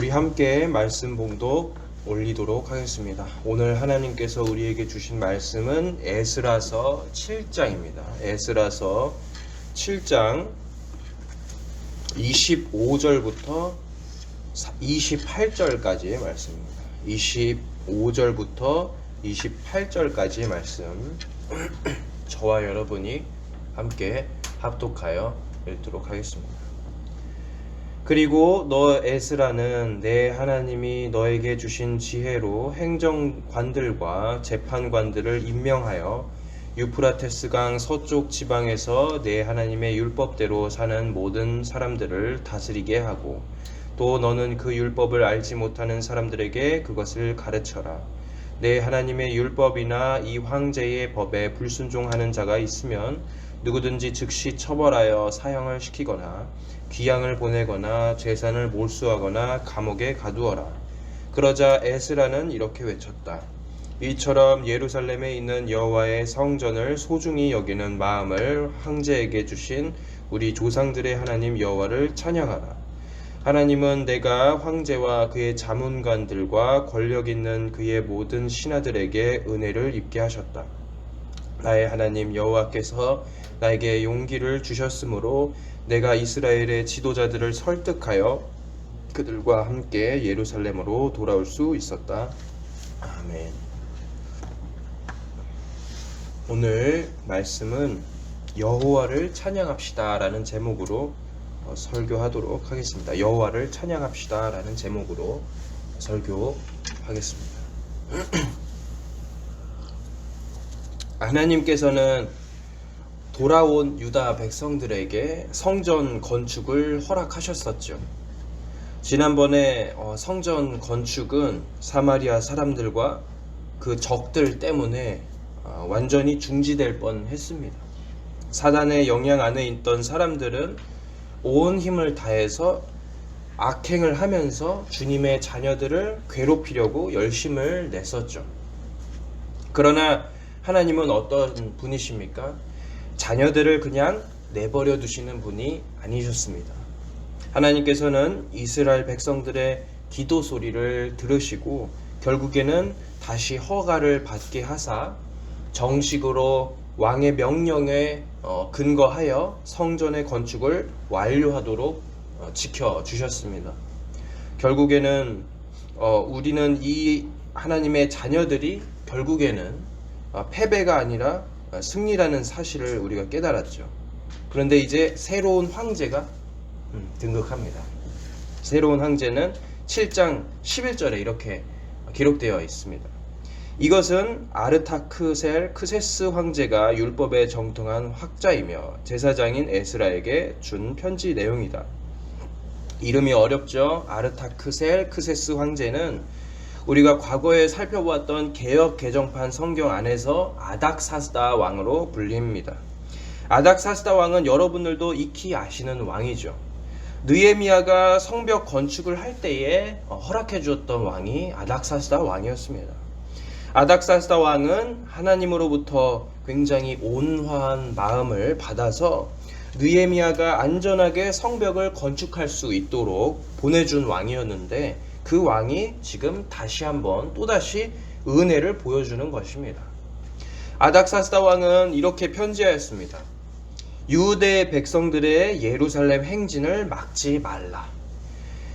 우리 함께 말씀 봉독 올리도록 하겠습니다. 오늘 하나님께서 우리에게 주신 말씀은 에스라서 7장입니다. 에스라서 7장 25절부터 28절까지의 말씀입니다. 25절부터 28절까지의 말씀 저와 여러분이 함께 합독하여 읽도록 하겠습니다. 그리고 너 에스라는 내 하나님이 너에게 주신 지혜로 행정관들과 재판관들을 임명하여 유프라테스강 서쪽 지방에서 내 하나님의 율법대로 사는 모든 사람들을 다스리게 하고, 또 너는 그 율법을 알지 못하는 사람들에게 그것을 가르쳐라. 내 하나님의 율법이나 이 황제의 법에 불순종하는 자가 있으면 누구든지 즉시 처벌하여 사형을 시키거나 귀양을 보내거나 재산을 몰수하거나 감옥에 가두어라. 그러자 에스라는 이렇게 외쳤다. 이처럼 예루살렘에 있는 여호와의 성전을 소중히 여기는 마음을 황제에게 주신 우리 조상들의 하나님 여호와를 찬양하라. 하나님은 내가 황제와 그의 자문관들과 권력 있는 그의 모든 신하들에게 은혜를 입게 하셨다. 나의 하나님 여호와께서 나에게 용기를 주셨으므로 내가 이스라엘의 지도자들을 설득하여 그들과 함께 예루살렘으로 돌아올 수 있었다. 아멘. 오늘 말씀은 여호와를 찬양합시다 라는 제목으로 설교하도록 하겠습니다. 여호와를 찬양합시다 라는 제목으로 설교하겠습니다. 하나님께서는 돌아온 유다 백성들에게 성전 건축을 허락하셨었죠. 지난번에 성전 건축은 사마리아 사람들과 그 적들 때문에 완전히 중지될 뻔했습니다. 사단의 영향 안에 있던 사람들은 온 힘을 다해서 악행을 하면서 주님의 자녀들을 괴롭히려고 열심을 냈었죠. 그러나 하나님은 어떤 분이십니까? 자녀들을 그냥 내버려 두시는 분이 아니셨습니다. 하나님께서는 이스라엘 백성들의 기도 소리를 들으시고 결국에는 다시 허가를 받게 하사 정식으로 왕의 명령에 근거하여 성전의 건축을 완료하도록 지켜주셨습니다. 결국에는 우리는 이 하나님의 자녀들이 결국에는 패배가 아니라 승리라는 사실을 우리가 깨달았죠. 그런데 이제 새로운 황제가 등극합니다. 새로운 황제는 7장 11절에 이렇게 기록되어 있습니다. 이것은 아르타크셀크세스 황제가 율법에 정통한 학자이며 제사장인 에스라에게 준 편지 내용이다. 이름이 어렵죠. 아르타크셀크세스 황제는 우리가 과거에 살펴보았던 개역 개정판 성경 안에서 아닥사스다 왕으로 불립니다. 아닥사스다 왕은 여러분들도 익히 아시는 왕이죠. 느헤미야가 성벽 건축을 할 때에 허락해 주었던 왕이 아닥사스다 왕이었습니다. 아닥사스다 왕은 하나님으로부터 굉장히 온화한 마음을 받아서 느헤미야가 안전하게 성벽을 건축할 수 있도록 보내준 왕이었는데, 그 왕이 지금 다시 한번 또다시 은혜를 보여주는 것입니다. 아닥사스다 왕은 이렇게 편지하였습니다. 유대 백성들의 예루살렘 행진을 막지 말라.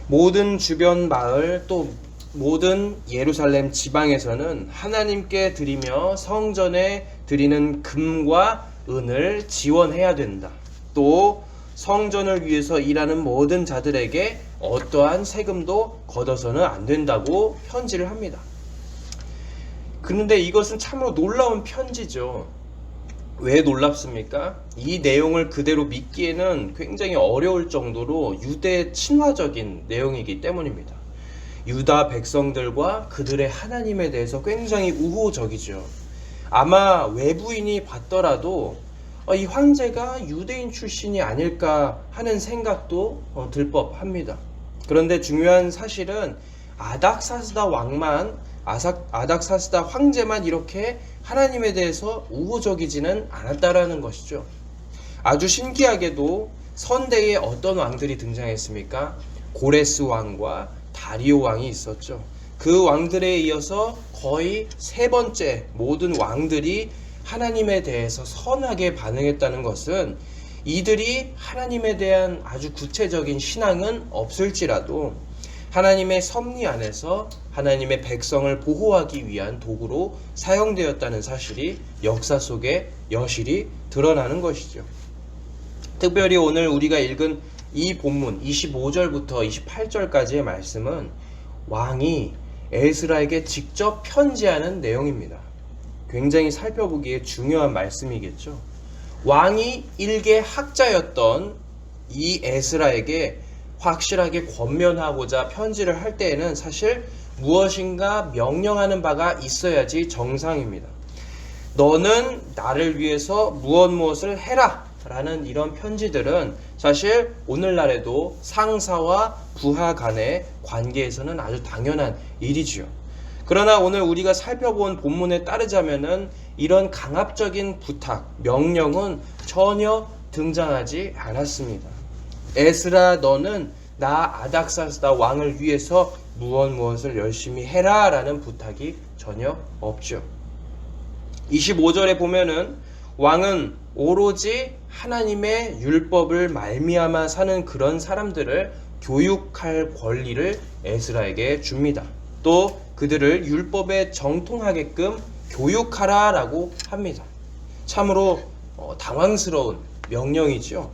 모든 주변 마을 또 모든 예루살렘 지방에서는 하나님께 드리며 성전에 드리는 금과 은을 지원해야 된다. 또 성전을 위해서 일하는 모든 자들에게 어떠한 세금도 걷어서는 안 된다고 편지를 합니다. 그런데 이것은 참으로 놀라운 편지죠. 왜 놀랍습니까? 이 내용을 그대로 믿기에는 굉장히 어려울 정도로 유대 친화적인 내용이기 때문입니다. 유다 백성들과 그들의 하나님에 대해서 굉장히 우호적이죠. 아마 외부인이 봤더라도 이 황제가 유대인 출신이 아닐까 하는 생각도 들 법합니다. 그런데 중요한 사실은 아닥사스다 황제만 이렇게 하나님에 대해서 우호적이지는 않았다라는 것이죠. 아주 신기하게도 선대에 어떤 왕들이 등장했습니까? 고레스 왕과 다리오 왕이 있었죠. 그 왕들에 이어서 거의 세 번째 모든 왕들이 하나님에 대해서 선하게 반응했다는 것은 이들이 하나님에 대한 아주 구체적인 신앙은 없을지라도 하나님의 섭리 안에서 하나님의 백성을 보호하기 위한 도구로 사용되었다는 사실이 역사 속에 여실히 드러나는 것이죠. 특별히 오늘 우리가 읽은 이 본문 25절부터 28절까지의 말씀은 왕이 에스라에게 직접 편지하는 내용입니다. 굉장히 살펴보기에 중요한 말씀이겠죠. 왕이 일개 학자였던 이 에스라에게 확실하게 권면하고자 편지를 할 때에는 사실 무엇인가 명령하는 바가 있어야지 정상입니다. 너는 나를 위해서 무엇을 해라 라는 이런 편지들은 사실 오늘날에도 상사와 부하 간의 관계에서는 아주 당연한 일이지요. 그러나 오늘 우리가 살펴본 본문에 따르자면은 이런 강압적인 부탁, 명령은 전혀 등장하지 않았습니다. 에스라 너는 나 아닥사스다 왕을 위해서 무엇을 열심히 해라 라는 부탁이 전혀 없죠. 25절에 보면은 왕은 오로지 하나님의 율법을 말미암아 사는 그런 사람들을 교육할 권리를 에스라에게 줍니다. 또 그들을 율법에 정통하게끔 교육하라 라고 합니다. 참으로 당황스러운 명령이죠.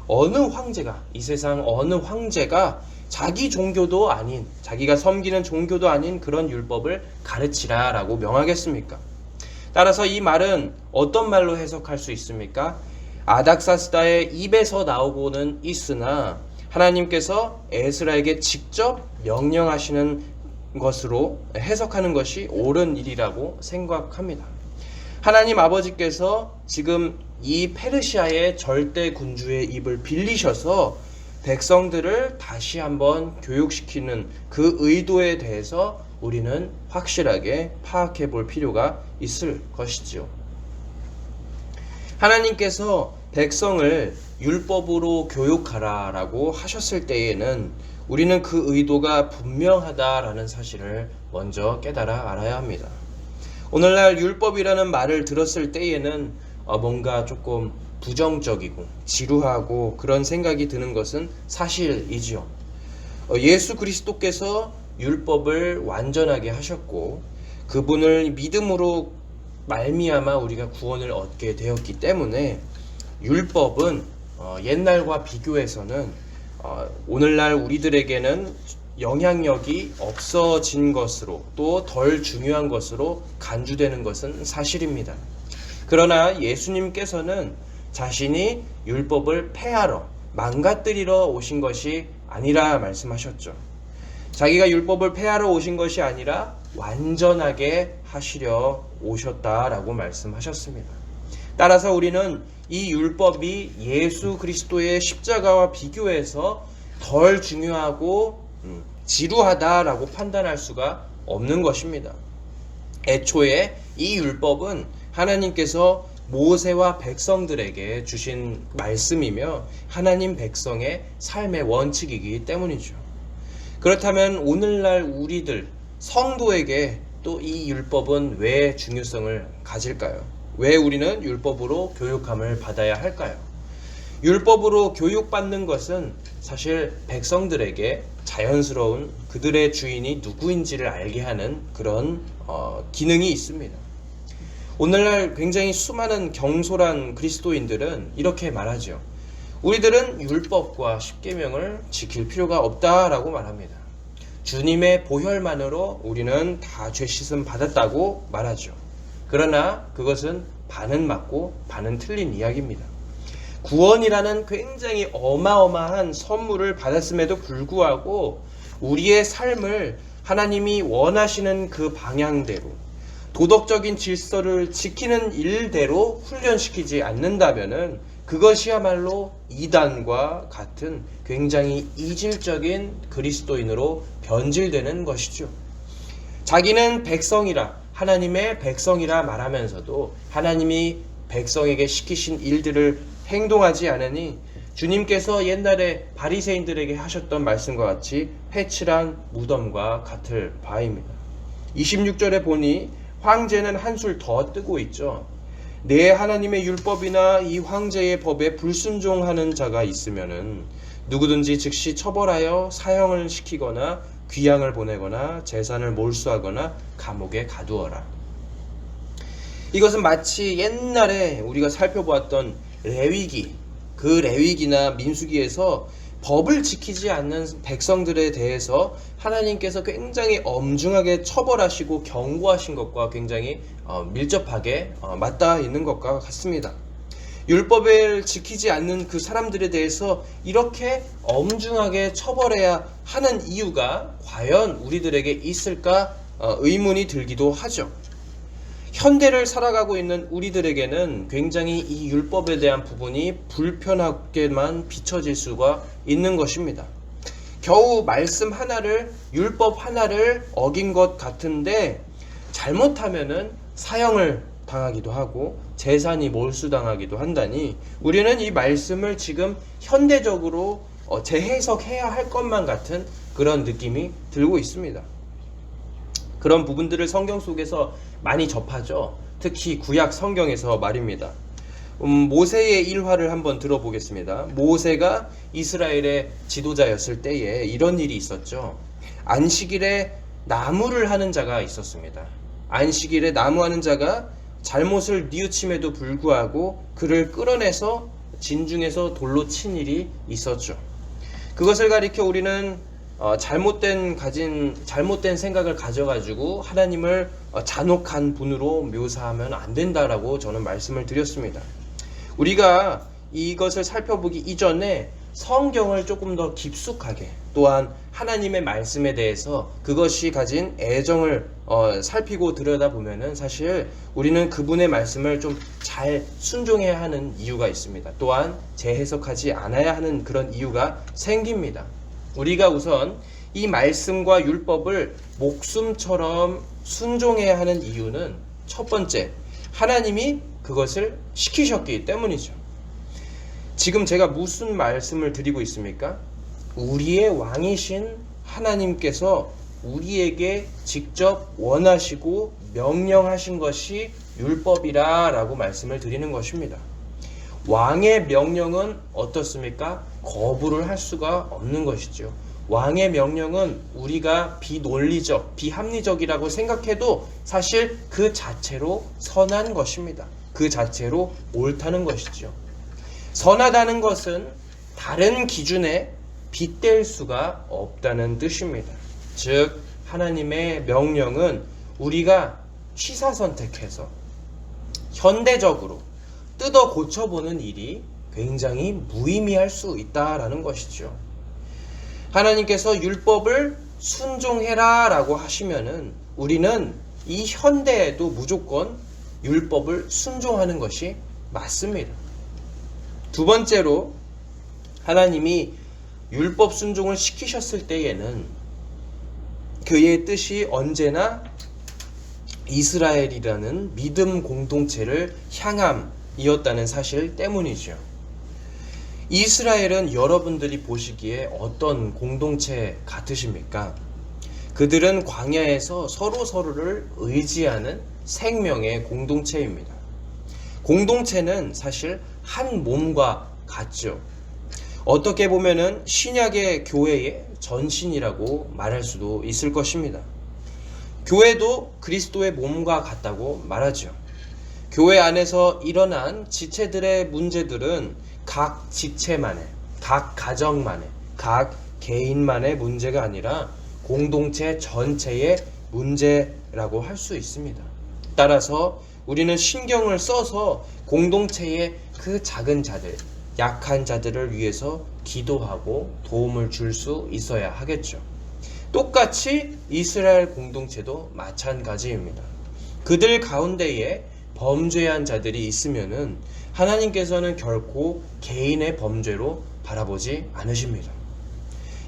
어느 황제가, 이 세상 어느 황제가 자기 종교도 아닌, 자기가 섬기는 종교도 아닌 그런 율법을 가르치라 라고 명하겠습니까? 따라서 이 말은 어떤 말로 해석할 수 있습니까? 아닥사스다의 입에서 나오고는 있으나 하나님께서 에스라에게 직접 명령하시는 것으로 해석하는 것이 옳은 일이라고 생각합니다. 하나님 아버지께서 지금 이 페르시아의 절대 군주의 입을 빌리셔서 백성들을 다시 한번 교육시키는 그 의도에 대해서 우리는 확실하게 파악해 볼 필요가 있을 것이지요. 하나님께서 백성을 율법으로 교육하라 라고 하셨을 때에는 우리는 그 의도가 분명하다라는 사실을 먼저 깨달아 알아야 합니다. 오늘날 율법이라는 말을 들었을 때에는 뭔가 조금 부정적이고 지루하고 그런 생각이 드는 것은 사실이지요. 예수 그리스도께서 율법을 완전하게 하셨고 그분을 믿음으로 말미암아 우리가 구원을 얻게 되었기 때문에 율법은 옛날과 비교해서는 오늘날 우리들에게는 영향력이 없어진 것으로 또 덜 중요한 것으로 간주되는 것은 사실입니다. 그러나 예수님께서는 자신이 율법을 폐하러 망가뜨리러 오신 것이 아니라 말씀하셨죠. 자기가 율법을 폐하러 오신 것이 아니라 완전하게 하시려 오셨다라고 말씀하셨습니다. 따라서 우리는 이 율법이 예수 그리스도의 십자가와 비교해서 덜 중요하고 지루하다라고 판단할 수가 없는 것입니다. 애초에 이 율법은 하나님께서 모세와 백성들에게 주신 말씀이며 하나님 백성의 삶의 원칙이기 때문이죠. 그렇다면 오늘날 우리들 성도에게 또 이 율법은 왜 중요성을 가질까요? 왜 우리는 율법으로 교육함을 받아야 할까요? 율법으로 교육받는 것은 사실 백성들에게 자연스러운 그들의 주인이 누구인지를 알게 하는 그런 기능이 있습니다. 오늘날 굉장히 수많은 경솔한 그리스도인들은 이렇게 말하죠. 우리들은 율법과 십계명을 지킬 필요가 없다라고 말합니다. 주님의 보혈만으로 우리는 다 죄 씻음 받았다고 말하죠. 그러나 그것은 반은 맞고 반은 틀린 이야기입니다. 구원이라는 굉장히 어마어마한 선물을 받았음에도 불구하고 우리의 삶을 하나님이 원하시는 그 방향대로 도덕적인 질서를 지키는 일대로 훈련시키지 않는다면은 그것이야말로 이단과 같은 굉장히 이질적인 그리스도인으로 변질되는 것이죠. 자기는 백성이라 하나님의 백성이라 말하면서도 하나님이 백성에게 시키신 일들을 행동하지 않으니 주님께서 옛날에 바리새인들에게 하셨던 말씀과 같이 회칠한 무덤과 같을 바입니다. 26절에 보니 황제는 한술 더 뜨고 있죠. 내 하나님의 율법이나 이 황제의 법에 불순종하는 자가 있으면은 누구든지 즉시 처벌하여 사형을 시키거나 귀양을 보내거나 재산을 몰수하거나 감옥에 가두어라. 이것은 마치 옛날에 우리가 살펴보았던 레위기, 그 레위기나 민수기에서 법을 지키지 않는 백성들에 대해서 하나님께서 굉장히 엄중하게 처벌하시고 경고하신 것과 굉장히 밀접하게 맞닿아 있는 것과 같습니다. 율법을 지키지 않는 그 사람들에 대해서 이렇게 엄중하게 처벌해야 하는 이유가 과연 우리들에게 있을까 의문이 들기도 하죠. 현대를 살아가고 있는 우리들에게는 굉장히 이 율법에 대한 부분이 불편하게만 비춰질 수가 있는 것입니다. 겨우 말씀 하나를, 율법 하나를 어긴 것 같은데 잘못하면은 사형을 당하기도 하고 재산이 몰수당하기도 한다니 우리는 이 말씀을 지금 현대적으로 재해석해야 할 것만 같은 그런 느낌이 들고 있습니다. 그런 부분들을 성경 속에서 많이 접하죠. 특히 구약 성경에서 말입니다. 모세의 일화를 한번 들어보겠습니다. 모세가 이스라엘의 지도자였을 때에 이런 일이 있었죠. 안식일에 나무를 하는 자가 있었습니다. 안식일에 나무하는 자가 잘못을 뉘우침에도 불구하고 그를 끌어내서 진중에서 돌로 친 일이 있었죠. 그것을 가리켜 우리는 잘못된 생각을 가져가지고 하나님을 잔혹한 분으로 묘사하면 안 된다라고 저는 말씀을 드렸습니다. 우리가 이것을 살펴보기 이전에 성경을 조금 더 깊숙하게 또한 하나님의 말씀에 대해서 그것이 가진 애정을 살피고 들여다보면은 사실 우리는 그분의 말씀을 좀 잘 순종해야 하는 이유가 있습니다. 또한 재해석하지 않아야 하는 그런 이유가 생깁니다. 우리가 우선 이 말씀과 율법을 목숨처럼 순종해야 하는 이유는 첫 번째, 하나님이 그것을 시키셨기 때문이죠. 지금 제가 무슨 말씀을 드리고 있습니까? 우리의 왕이신 하나님께서 우리에게 직접 원하시고 명령하신 것이 율법이라 라고 말씀을 드리는 것입니다. 왕의 명령은 어떻습니까? 거부를 할 수가 없는 것이죠. 왕의 명령은 우리가 비논리적, 비합리적이라고 생각해도 사실 그 자체로 선한 것입니다. 그 자체로 옳다는 것이죠. 선하다는 것은 다른 기준에 빗댈 수가 없다는 뜻입니다. 즉 하나님의 명령은 우리가 취사선택해서 현대적으로 뜯어 고쳐보는 일이 굉장히 무의미할 수 있다라는 것이죠. 하나님께서 율법을 순종해라 라고 하시면은 우리는 이 현대에도 무조건 율법을 순종하는 것이 맞습니다. 두 번째로 하나님이 율법 순종을 시키셨을 때에는 그의 뜻이 언제나 이스라엘이라는 믿음 공동체를 향함이었다는 사실 때문이죠. 이스라엘은 여러분들이 보시기에 어떤 공동체 같으십니까? 그들은 광야에서 서로를 의지하는 생명의 공동체입니다. 공동체는 사실 한 몸과 같죠. 어떻게 보면은 신약의 교회의 전신이라고 말할 수도 있을 것입니다. 교회도 그리스도의 몸과 같다고 말하죠. 교회 안에서 일어난 지체들의 문제들은 각 지체만의, 각 가정만의, 각 개인만의 문제가 아니라 공동체 전체의 문제라고 할 수 있습니다. 따라서 우리는 신경을 써서 공동체의 그 작은 자들, 약한 자들을 위해서 기도하고 도움을 줄 수 있어야 하겠죠. 똑같이 이스라엘 공동체도 마찬가지입니다. 그들 가운데에 범죄한 자들이 있으면은 하나님께서는 결코 개인의 범죄로 바라보지 않으십니다.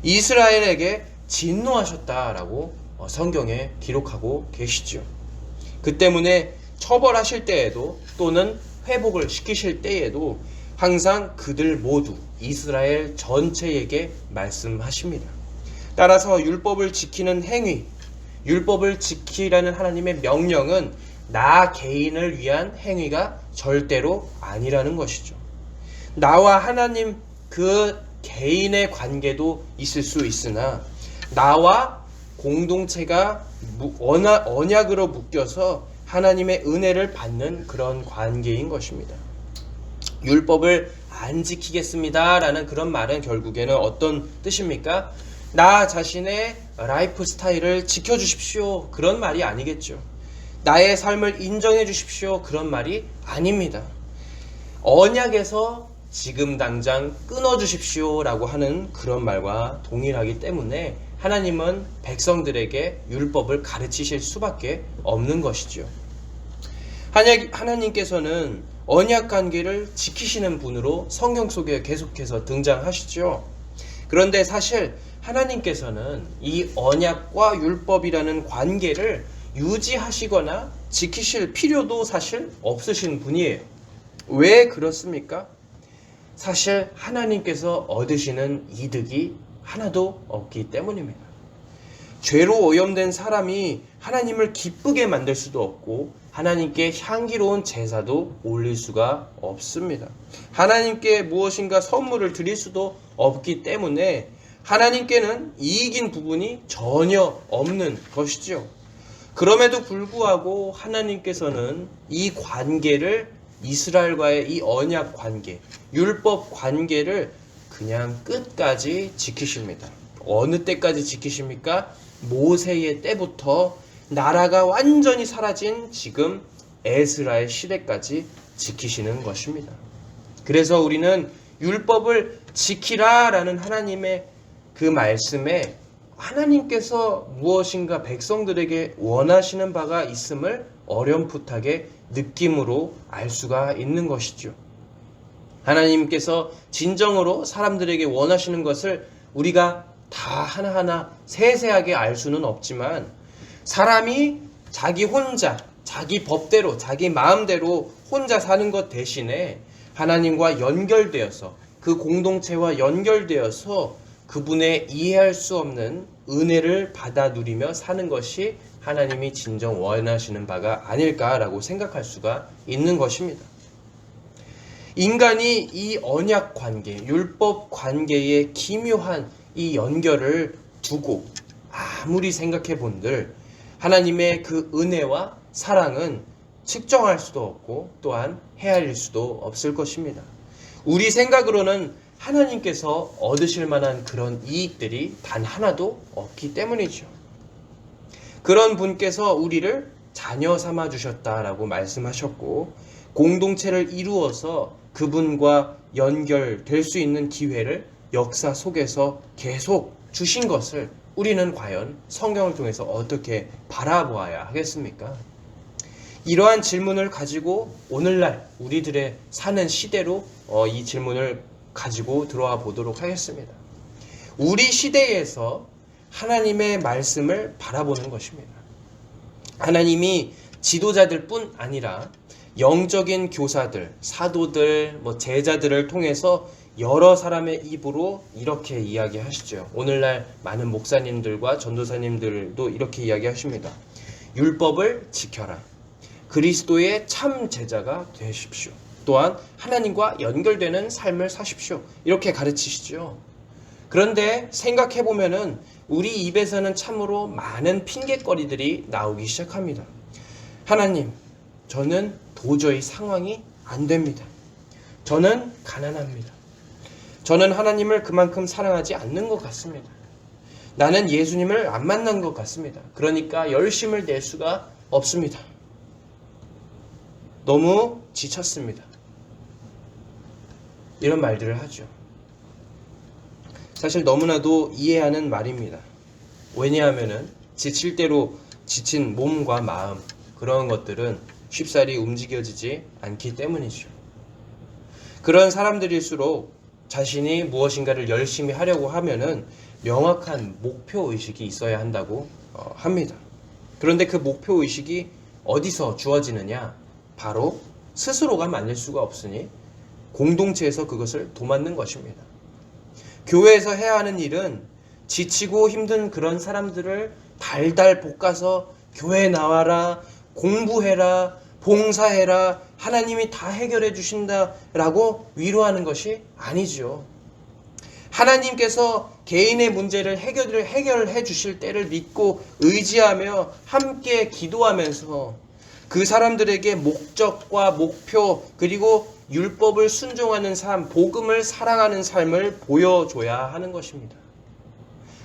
이스라엘에게 진노하셨다라고 성경에 기록하고 계시죠. 그 때문에 처벌하실 때에도 또는 회복을 시키실 때에도 항상 그들 모두 이스라엘 전체에게 말씀하십니다. 따라서 율법을 지키는 행위, 율법을 지키라는 하나님의 명령은 나 개인을 위한 행위가 절대로 아니라는 것이죠. 나와 하나님 그 개인의 관계도 있을 수 있으나 나와 공동체가 언약으로 묶여서 하나님의 은혜를 받는 그런 관계인 것입니다. 율법을 안 지키겠습니다 라는 그런 말은 결국에는 어떤 뜻입니까? 나 자신의 라이프 스타일을 지켜주십시오 그런 말이 아니겠죠. 나의 삶을 인정해 주십시오 그런 말이 아닙니다. 언약에서 지금 당장 끊어주십시오 라고 하는 그런 말과 동일하기 때문에 하나님은 백성들에게 율법을 가르치실 수밖에 없는 것이죠. 하나님께서는 언약 관계를 지키시는 분으로 성경 속에 계속해서 등장하시죠. 그런데 사실 하나님께서는 이 언약과 율법이라는 관계를 유지하시거나 지키실 필요도 사실 없으신 분이에요. 왜 그렇습니까? 사실 하나님께서 얻으시는 이득이 하나도 없기 때문입니다. 죄로 오염된 사람이 하나님을 기쁘게 만들 수도 없고 하나님께 향기로운 제사도 올릴 수가 없습니다. 하나님께 무엇인가 선물을 드릴 수도 없기 때문에 하나님께는 이익인 부분이 전혀 없는 것이죠. 그럼에도 불구하고 하나님께서는 이 관계를 이스라엘과의 이 언약 관계, 율법 관계를 그냥 끝까지 지키십니다. 어느 때까지 지키십니까? 모세의 때부터 나라가 완전히 사라진 지금 에스라의 시대까지 지키시는 것입니다. 그래서 우리는 율법을 지키라라는 하나님의 그 말씀에 하나님께서 무엇인가 백성들에게 원하시는 바가 있음을 어렴풋하게 느낌으로 알 수가 있는 것이죠. 하나님께서 진정으로 사람들에게 원하시는 것을 우리가 다 하나하나 세세하게 알 수는 없지만 사람이 자기 혼자, 자기 법대로, 자기 마음대로 혼자 사는 것 대신에 하나님과 연결되어서 그 공동체와 연결되어서 그분의 이해할 수 없는 은혜를 받아 누리며 사는 것이 하나님이 진정 원하시는 바가 아닐까라고 생각할 수가 있는 것입니다. 인간이 이 언약 관계, 율법 관계의 기묘한 이 연결을 두고 아무리 생각해 본들 하나님의 그 은혜와 사랑은 측정할 수도 없고 또한 헤아릴 수도 없을 것입니다. 우리 생각으로는 하나님께서 얻으실 만한 그런 이익들이 단 하나도 없기 때문이죠. 그런 분께서 우리를 자녀 삼아 주셨다라고 말씀하셨고 공동체를 이루어서 그분과 연결될 수 있는 기회를 역사 속에서 계속 주신 것을 우리는 과연 성경을 통해서 어떻게 바라보아야 하겠습니까? 이러한 질문을 가지고 오늘날 우리들의 사는 시대로 이 질문을 가지고 들어와 보도록 하겠습니다. 우리 시대에서 하나님의 말씀을 바라보는 것입니다. 하나님이 지도자들 뿐 아니라 영적인 교사들, 사도들, 제자들을 통해서 여러 사람의 입으로 이렇게 이야기하시죠. 오늘날 많은 목사님들과 전도사님들도 이렇게 이야기하십니다. 율법을 지켜라. 그리스도의 참 제자가 되십시오. 또한 하나님과 연결되는 삶을 사십시오. 이렇게 가르치시죠. 그런데 생각해보면은 우리 입에서는 참으로 많은 핑곗거리들이 나오기 시작합니다. 하나님, 저는 도저히 상황이 안 됩니다. 저는 가난합니다. 저는 하나님을 그만큼 사랑하지 않는 것 같습니다. 나는 예수님을 안 만난 것 같습니다. 그러니까 열심을 낼 수가 없습니다. 너무 지쳤습니다. 이런 말들을 하죠. 사실 너무나도 이해하는 말입니다. 왜냐하면은 지칠 대로 지친 몸과 마음 그런 것들은 쉽사리 움직여지지 않기 때문이죠. 그런 사람들일수록 자신이 무엇인가를 열심히 하려고 하면은 명확한 목표 의식이 있어야 한다고 합니다. 그런데 그 목표 의식이 어디서 주어지느냐? 바로 스스로가 만들 수가 없으니 공동체에서 그것을 도맡는 것입니다. 교회에서 해야 하는 일은 지치고 힘든 그런 사람들을 달달 볶아서 교회 나와라, 공부해라, 봉사해라, 하나님이 다 해결해 주신다라고 위로하는 것이 아니죠. 하나님께서 개인의 문제를 해결해 주실 때를 믿고 의지하며 함께 기도하면서 그 사람들에게 목적과 목표 그리고 율법을 순종하는 삶, 복음을 사랑하는 삶을 보여줘야 하는 것입니다.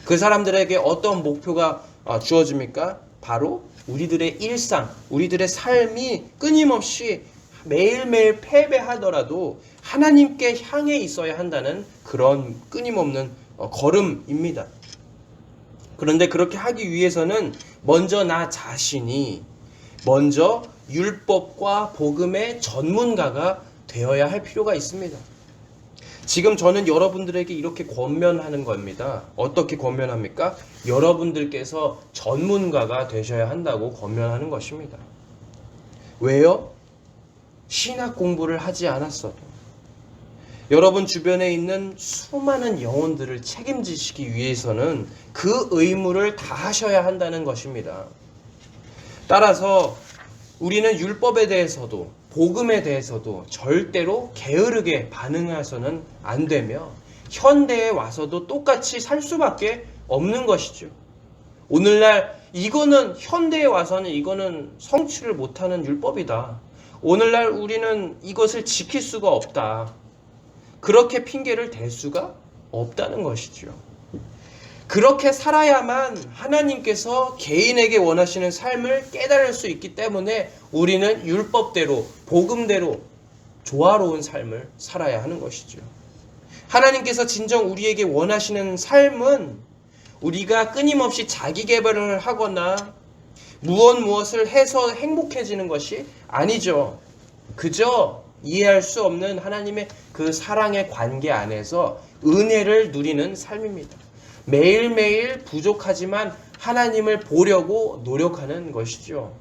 그 사람들에게 어떤 목표가 주어집니까? 바로 우리들의 일상, 우리들의 삶이 끊임없이 매일매일 패배하더라도 하나님께 향해 있어야 한다는 그런 끊임없는 걸음입니다. 그런데 그렇게 하기 위해서는 먼저 나 자신이 먼저 율법과 복음의 전문가가 되어야 할 필요가 있습니다. 지금 저는 여러분들에게 이렇게 권면하는 겁니다. 어떻게 권면합니까? 여러분들께서 전문가가 되셔야 한다고 권면하는 것입니다. 왜요? 신학 공부를 하지 않았어도 여러분 주변에 있는 수많은 영혼들을 책임지시기 위해서는 그 의무를 다하셔야 한다는 것입니다. 따라서 우리는 율법에 대해서도 복음에 대해서도 절대로 게으르게 반응해서는 안 되며 현대에 와서도 똑같이 살 수밖에 없는 것이죠. 오늘날 이거는 현대에 와서는 이거는 성취를 못하는 율법이다. 오늘날 우리는 이것을 지킬 수가 없다. 그렇게 핑계를 댈 수가 없다는 것이죠. 그렇게 살아야만 하나님께서 개인에게 원하시는 삶을 깨달을 수 있기 때문에 우리는 율법대로 복음대로 조화로운 삶을 살아야 하는 것이죠. 하나님께서 진정 우리에게 원하시는 삶은 우리가 끊임없이 자기 개발을 하거나 무엇을 해서 행복해지는 것이 아니죠. 그저 이해할 수 없는 하나님의 그 사랑의 관계 안에서 은혜를 누리는 삶입니다. 매일매일 부족하지만 하나님을 보려고 노력하는 것이죠.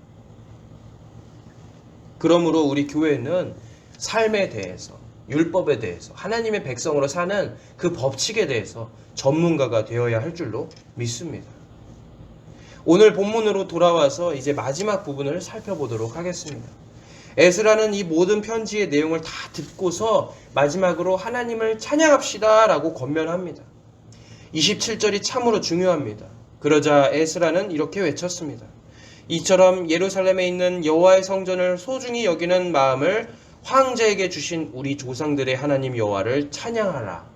그러므로 우리 교회는 삶에 대해서, 율법에 대해서, 하나님의 백성으로 사는 그 법칙에 대해서 전문가가 되어야 할 줄로 믿습니다. 오늘 본문으로 돌아와서 이제 마지막 부분을 살펴보도록 하겠습니다. 에스라는 이 모든 편지의 내용을 다 듣고서 마지막으로 하나님을 찬양합시다 라고 권면합니다. 27절이 참으로 중요합니다. 그러자 에스라는 이렇게 외쳤습니다. 이처럼 예루살렘에 있는 여호와의 성전을 소중히 여기는 마음을 황제에게 주신 우리 조상들의 하나님 여호와를 찬양하라.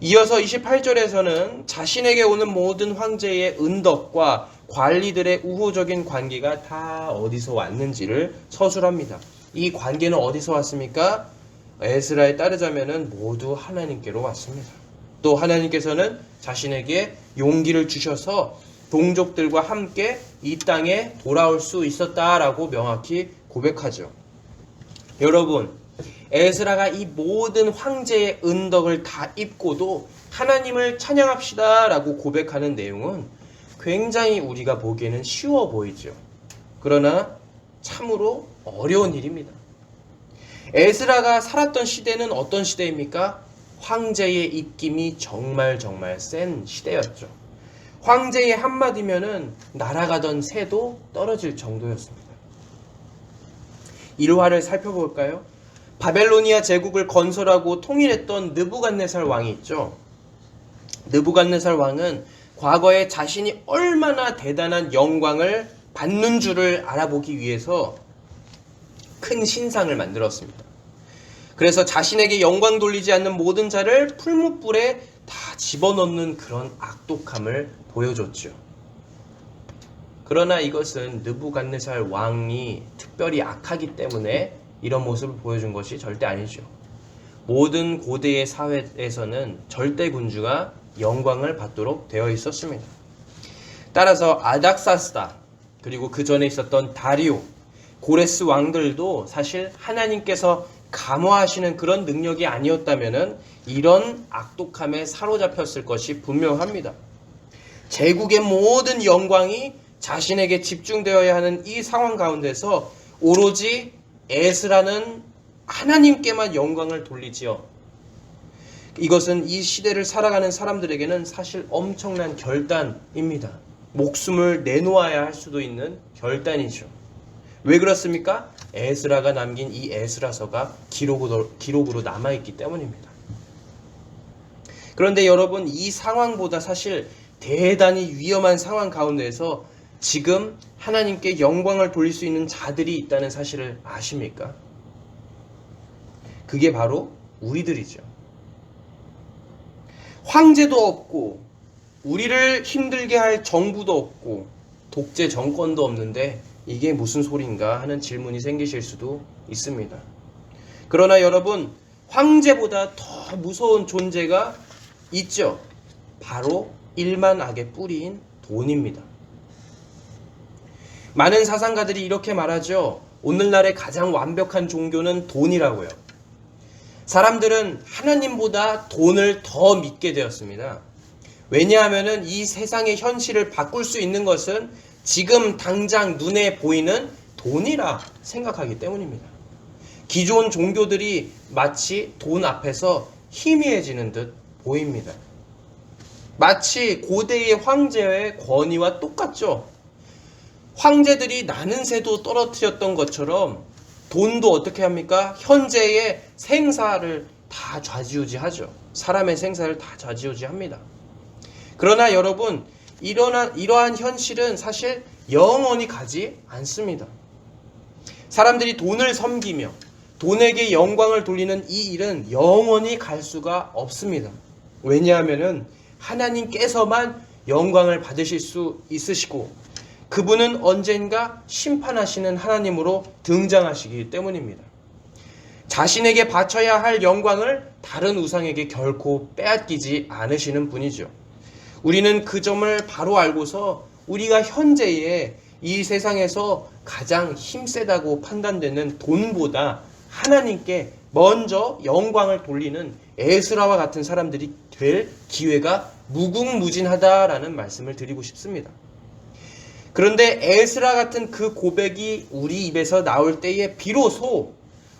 이어서 28절에서는 자신에게 오는 모든 황제의 은덕과 관리들의 우호적인 관계가 다 어디서 왔는지를 서술합니다. 이 관계는 어디서 왔습니까? 에스라에 따르자면 모두 하나님께로 왔습니다. 또 하나님께서는 자신에게 용기를 주셔서 동족들과 함께 이 땅에 돌아올 수 있었다라고 명확히 고백하죠. 여러분, 에스라가 이 모든 황제의 은덕을 다 입고도 하나님을 찬양합시다 라고 고백하는 내용은 굉장히 우리가 보기에는 쉬워 보이죠. 그러나 참으로 어려운 일입니다. 에스라가 살았던 시대는 어떤 시대입니까? 황제의 입김이 정말 센 시대였죠. 황제의 한마디면은 날아가던 새도 떨어질 정도였습니다. 일화를 살펴볼까요? 바벨로니아 제국을 건설하고 통일했던 느부갓네살 왕이 있죠. 느부갓네살 왕은 과거에 자신이 얼마나 대단한 영광을 받는 줄을 알아보기 위해서 큰 신상을 만들었습니다. 그래서 자신에게 영광 돌리지 않는 모든 자를 풀무불에 다 집어넣는 그런 악독함을 보여줬죠. 그러나 이것은 느부갓네살 왕이 특별히 악하기 때문에 이런 모습을 보여준 것이 절대 아니죠. 모든 고대의 사회에서는 절대 군주가 영광을 받도록 되어 있었습니다. 따라서 아닥사스다 그리고 그 전에 있었던 다리오, 고레스 왕들도 사실 하나님께서 감화하시는 그런 능력이 아니었다면 이런 악독함에 사로잡혔을 것이 분명합니다. 제국의 모든 영광이 자신에게 집중되어야 하는 이 상황 가운데서 오로지 에스라는 하나님께만 영광을 돌리지요. 이것은 이 시대를 살아가는 사람들에게는 사실 엄청난 결단입니다. 목숨을 내놓아야 할 수도 있는 결단이죠. 왜 그렇습니까? 에스라가 남긴 이 에스라서가 기록으로 남아있기 때문입니다. 그런데 여러분, 이 상황보다 사실 대단히 위험한 상황 가운데에서 지금 하나님께 영광을 돌릴 수 있는 자들이 있다는 사실을 아십니까? 그게 바로 우리들이죠. 황제도 없고 우리를 힘들게 할 정부도 없고 독재 정권도 없는데 이게 무슨 소린가 하는 질문이 생기실 수도 있습니다. 그러나 여러분, 황제보다 더 무서운 존재가 있죠. 바로 일만 악의 뿌리인 돈입니다. 많은 사상가들이 이렇게 말하죠. 오늘날의 가장 완벽한 종교는 돈이라고요. 사람들은 하나님보다 돈을 더 믿게 되었습니다. 왜냐하면 이 세상의 현실을 바꿀 수 있는 것은 지금 당장 눈에 보이는 돈이라 생각하기 때문입니다. 기존 종교들이 마치 돈 앞에서 희미해지는 듯 보입니다. 마치 고대의 황제의 권위와 똑같죠. 황제들이 나는 새도 떨어뜨렸던 것처럼 돈도 어떻게 합니까? 현재의 생사를 다 좌지우지하죠. 사람의 생사를 다 좌지우지합니다. 그러나 여러분, 이러한 현실은 사실 영원히 가지 않습니다. 사람들이 돈을 섬기며 돈에게 영광을 돌리는 이 일은 영원히 갈 수가 없습니다. 왜냐하면 하나님께서만 영광을 받으실 수 있으시고 그분은 언젠가 심판하시는 하나님으로 등장하시기 때문입니다. 자신에게 바쳐야 할 영광을 다른 우상에게 결코 빼앗기지 않으시는 분이죠. 우리는 그 점을 바로 알고서 우리가 현재의 이 세상에서 가장 힘세다고 판단되는 돈보다 하나님께 먼저 영광을 돌리는 에스라와 같은 사람들이 될 기회가 무궁무진하다라는 말씀을 드리고 싶습니다. 그런데 에스라 같은 그 고백이 우리 입에서 나올 때에 비로소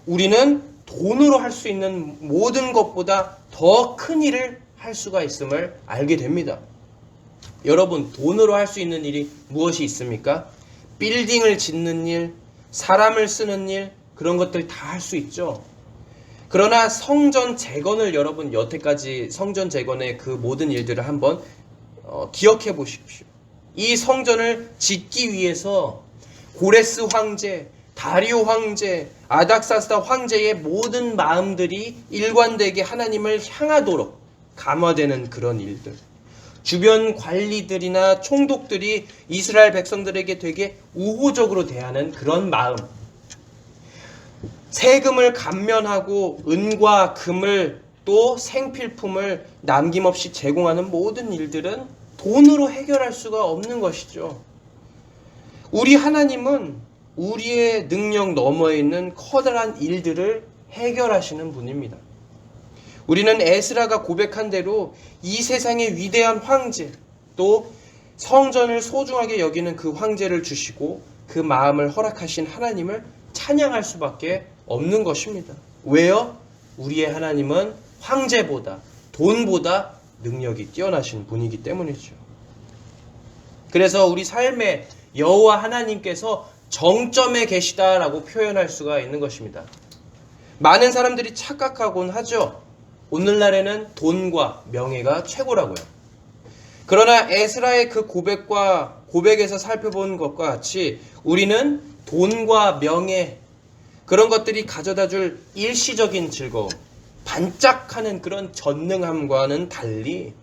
우리는 돈으로 할 수 있는 모든 것보다 더 큰 일을 할 수가 있음을 알게 됩니다. 여러분, 돈으로 할 수 있는 일이 무엇이 있습니까? 빌딩을 짓는 일, 사람을 쓰는 일, 그런 것들 다 할 수 있죠. 그러나 성전 재건을 여러분 여태까지 성전 재건의 그 모든 일들을 한번 기억해 보십시오. 이 성전을 짓기 위해서 고레스 황제, 다리오 황제, 아닥사스다 황제의 모든 마음들이 일관되게 하나님을 향하도록 감화되는 그런 일들, 주변 관리들이나 총독들이 이스라엘 백성들에게 되게 우호적으로 대하는 그런 마음, 세금을 감면하고 은과 금을 또 생필품을 남김없이 제공하는 모든 일들은 돈으로 해결할 수가 없는 것이죠. 우리 하나님은 우리의 능력 너머에 있는 커다란 일들을 해결하시는 분입니다. 우리는 에스라가 고백한 대로 이 세상의 위대한 황제, 또 성전을 소중하게 여기는 그 황제를 주시고 그 마음을 허락하신 하나님을 찬양할 수밖에 없는 것입니다. 왜요? 우리의 하나님은 황제보다, 돈보다 능력이 뛰어나신 분이기 때문이죠. 그래서 우리 삶의 여호와 하나님께서 정점에 계시다라고 표현할 수가 있는 것입니다. 많은 사람들이 착각하곤 하죠. 오늘날에는 돈과 명예가 최고라고요. 그러나 에스라의 그 고백에서 살펴본 것과 같이 우리는 돈과 명예, 그런 것들이 가져다 줄 일시적인 즐거움, 반짝하는 그런 전능함과는 달리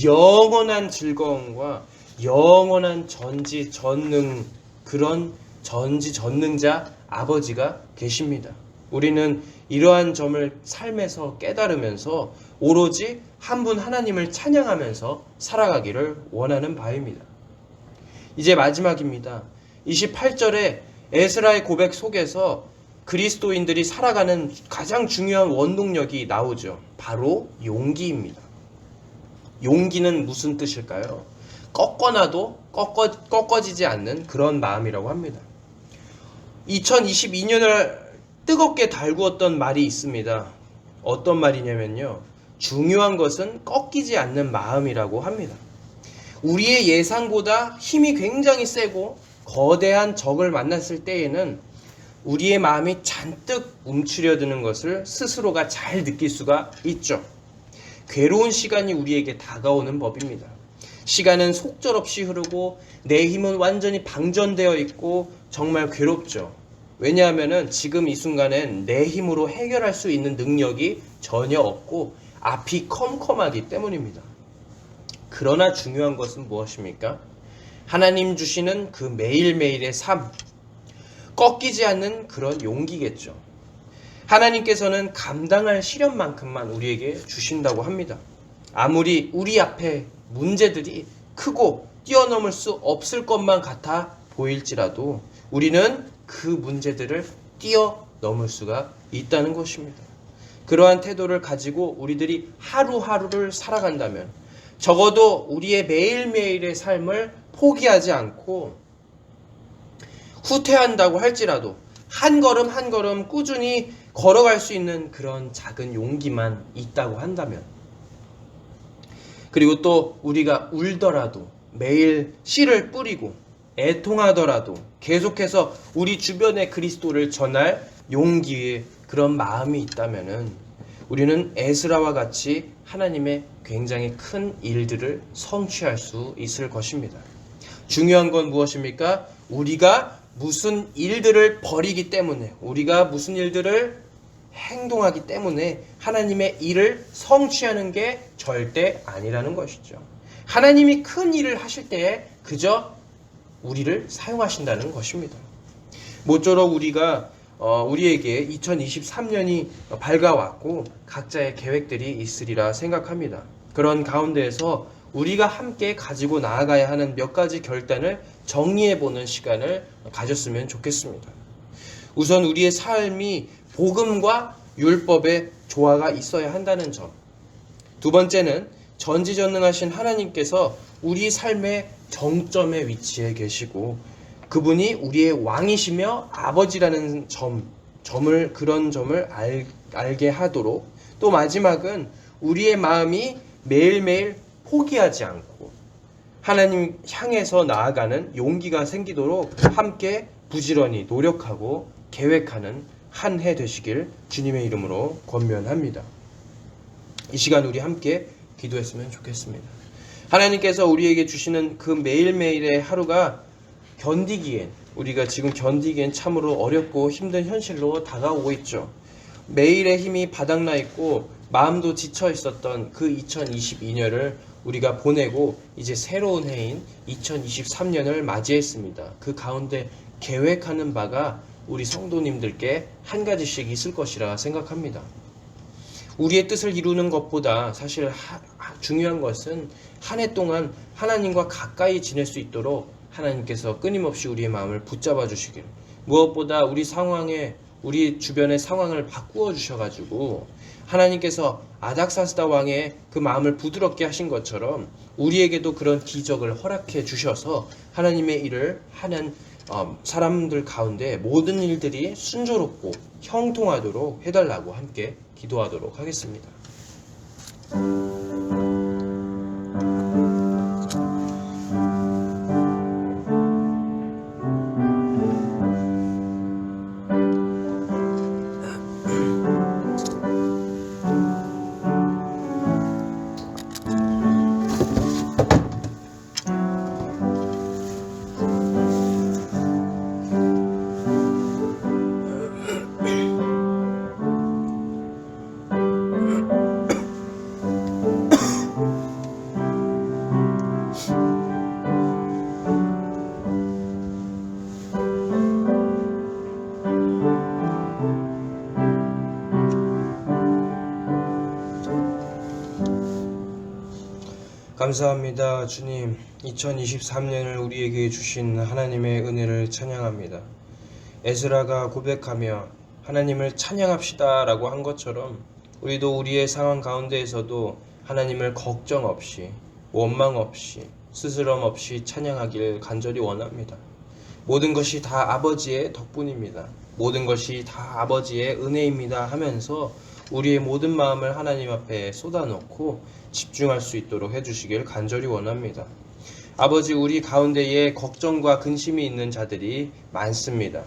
영원한 즐거움과 영원한 전지전능, 그런 전지전능자 아버지가 계십니다. 우리는 이러한 점을 삶에서 깨달으면서 오로지 한 분 하나님을 찬양하면서 살아가기를 원하는 바입니다. 이제 마지막입니다. 28절에 에스라의 고백 속에서 그리스도인들이 살아가는 가장 중요한 원동력이 나오죠. 바로 용기입니다. 용기는 무슨 뜻일까요? 꺾어놔도 꺾어지지 않는 그런 마음이라고 합니다. 2022년을 뜨겁게 달구었던 말이 있습니다. 어떤 말이냐면요. 중요한 것은 꺾이지 않는 마음이라고 합니다. 우리의 예상보다 힘이 굉장히 세고 거대한 적을 만났을 때에는 우리의 마음이 잔뜩 움츠려드는 것을 스스로가 잘 느낄 수가 있죠. 괴로운 시간이 우리에게 다가오는 법입니다. 시간은 속절없이 흐르고 내 힘은 완전히 방전되어 있고 정말 괴롭죠. 왜냐하면 지금 이 순간엔 내 힘으로 해결할 수 있는 능력이 전혀 없고 앞이 컴컴하기 때문입니다. 그러나 중요한 것은 무엇입니까? 하나님 주시는 그 매일매일의 삶, 꺾이지 않는 그런 용기겠죠. 하나님께서는 감당할 시련만큼만 우리에게 주신다고 합니다. 아무리 우리 앞에 문제들이 크고 뛰어넘을 수 없을 것만 같아 보일지라도 우리는 그 문제들을 뛰어넘을 수가 있다는 것입니다. 그러한 태도를 가지고 우리들이 하루하루를 살아간다면 적어도 우리의 매일매일의 삶을 포기하지 않고 후퇴한다고 할지라도 한 걸음 한 걸음 꾸준히 걸어갈 수 있는 그런 작은 용기만 있다고 한다면, 그리고 또 우리가 울더라도 매일 씨를 뿌리고 애통하더라도 계속해서 우리 주변에 그리스도를 전할 용기의 그런 마음이 있다면은 우리는 에스라와 같이 하나님의 굉장히 큰 일들을 성취할 수 있을 것입니다. 중요한 건 무엇입니까? 우리가 무슨 일들을 벌이기 때문에, 우리가 무슨 일들을 행동하기 때문에 하나님의 일을 성취하는 게 절대 아니라는 것이죠. 하나님이 큰 일을 하실 때에 그저 우리를 사용하신다는 것입니다. 모쪼록 우리에게 2023년이 밝아왔고 각자의 계획들이 있으리라 생각합니다. 그런 가운데에서 우리가 함께 가지고 나아가야 하는 몇 가지 결단을 정리해보는 시간을 가졌으면 좋겠습니다. 우선 우리의 삶이 복음과 율법의 조화가 있어야 한다는 점. 두 번째는 전지전능하신 하나님께서 우리 삶의 정점에 위치해 계시고 그분이 우리의 왕이시며 아버지라는 그런 점을 알게 하도록, 또 마지막은 우리의 마음이 매일매일 포기하지 않고 하나님 향해서 나아가는 용기가 생기도록 함께 부지런히 노력하고 계획하는 한 해 되시길 주님의 이름으로 권면합니다. 이 시간 우리 함께 기도했으면 좋겠습니다. 하나님께서 우리에게 주시는 그 매일매일의 하루가 우리가 지금 견디기엔 참으로 어렵고 힘든 현실로 다가오고 있죠. 매일의 힘이 바닥나 있고 마음도 지쳐 있었던 그 2022년을 우리가 보내고 이제 새로운 해인 2023년을 맞이했습니다. 그 가운데 계획하는 바가 우리 성도님들께 한 가지씩 있을 것이라 생각합니다. 우리의 뜻을 이루는 것보다 사실 중요한 것은 한 해 동안 하나님과 가까이 지낼 수 있도록 하나님께서 끊임없이 우리의 마음을 붙잡아 주시길, 무엇보다 우리 주변의 상황을 바꾸어 주셔가지고 하나님께서 아닥사스다 왕의 그 마음을 부드럽게 하신 것처럼 우리에게도 그런 기적을 허락해 주셔서 하나님의 일을 하는 사람들 가운데 모든 일들이 순조롭고 형통하도록 해달라고 함께 기도하도록 하겠습니다. 감사합니다. 주님, 2023년을 우리에게 주신 하나님의 은혜를 찬양합니다. 에스라가 고백하며 하나님을 찬양합시다 라고 한 것처럼 우리도 우리의 상황 가운데에서도 하나님을 걱정 없이, 원망 없이, 스스럼 없이 찬양하길 간절히 원합니다. 모든 것이 다 아버지의 덕분입니다. 모든 것이 다 아버지의 은혜입니다 하면서 우리의 모든 마음을 하나님 앞에 쏟아놓고 집중할 수 있도록 해주시길 간절히 원합니다. 아버지, 우리 가운데에 걱정과 근심이 있는 자들이 많습니다.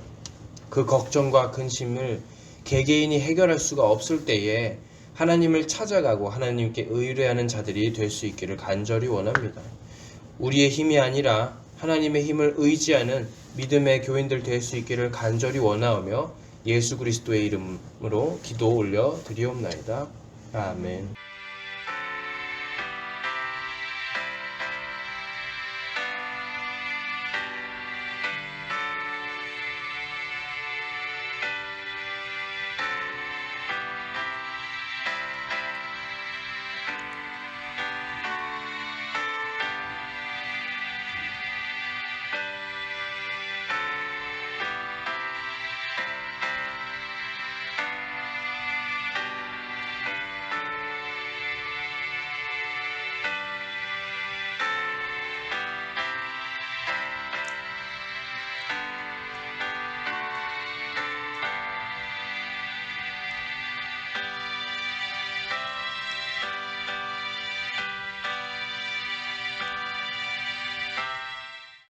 그 걱정과 근심을 개개인이 해결할 수가 없을 때에 하나님을 찾아가고 하나님께 의뢰하는 자들이 될 수 있기를 간절히 원합니다. 우리의 힘이 아니라 하나님의 힘을 의지하는 믿음의 교인들 될 수 있기를 간절히 원하오며 예수 그리스도의 이름으로 기도 올려 드리옵나이다. 아멘.